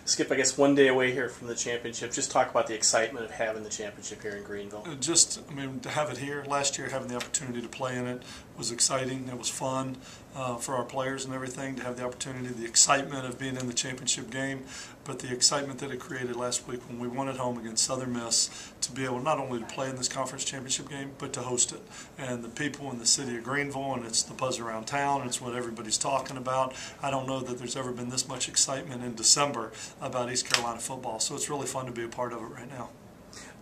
Skip, I guess 1 day away here from the championship. Just talk about the excitement of having the championship here in Greenville. I mean, to have it here last year, having the opportunity to play in it was exciting. It was fun for our players and everything to have the opportunity, the excitement of being in the championship game, but the excitement that it created last week when we won at home against Southern Miss to be able not only to play in this conference championship game, but to host it. And the people in the city of Greenville, and it's the buzz around town, it's what everybody's talking about. I don't know that there's ever been this much excitement in December about East Carolina football, so it's really fun to be a part of it right now.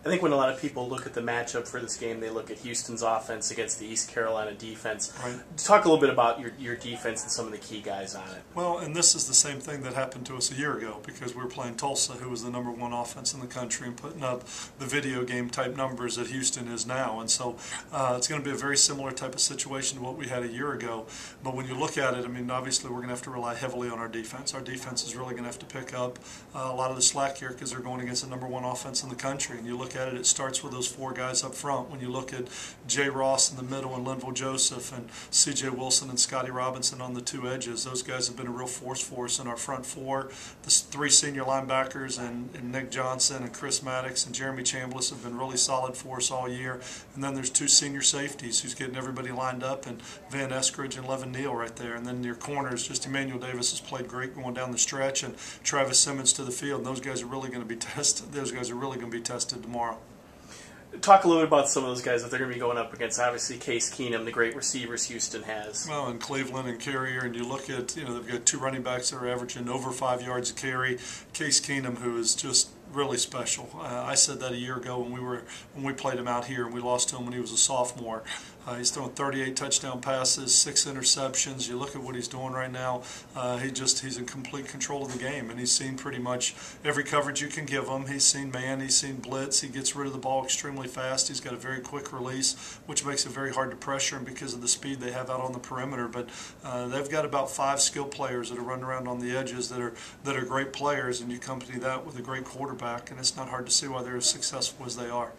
I think when a lot of people look at the matchup for this game, they look at Houston's offense against the East Carolina defense. Right. Talk a little bit about your defense and some of the key guys on it. Well, and this is the same thing that happened to us a year ago because we were playing Tulsa, who was the #1 offense in the country, and putting up the video game type numbers that Houston is now. And so it's going to be a very similar type of situation to what we had a year ago. But when you look at it, I mean, obviously we're going to have to rely heavily on our defense. Our defense is really going to have to pick up a lot of the slack here because they're going against the #1 offense in the country. And you look at it, it starts with those 4 guys up front. When you look at Jay Ross in the middle and Linville Joseph and C.J. Wilson and Scotty Robinson on the 2 edges, those guys have been a real force for us in our front 4. The 3 senior linebackers and Nick Johnson and Chris Maddox and Jeremy Chambliss have been really solid for us all year. And then there's 2 senior safeties who's getting everybody lined up, and Van Eskridge and Levin Neal right there. And then your corners, just Emmanuel Davis has played great going down the stretch, and Travis Simmons to the field. And those guys are really going to be tested. Those guys are really going to be tested tomorrow. Talk a little bit about some of those guys that they're going to be going up against. Obviously, Case Keenum, the great receivers Houston has. Well, and Cleveland and Carrier, and you look at, they've got 2 running backs that are averaging over 5 yards a carry. Case Keenum, who is just really special. I said that a year ago when we played him out here and we lost to him when he was a sophomore. He's throwing 38 touchdown passes, 6 interceptions. You look at what he's doing right now. He's in complete control of the game, and he's seen pretty much every coverage you can give him. He's seen man, he's seen blitz. He gets rid of the ball extremely fast. He's got a very quick release, which makes it very hard to pressure him because of the speed they have out on the perimeter. But they've got about 5 skilled players that are running around on the edges that are great players, and you accompany that with a great quarterback, and it's not hard to see why they're as successful as they are.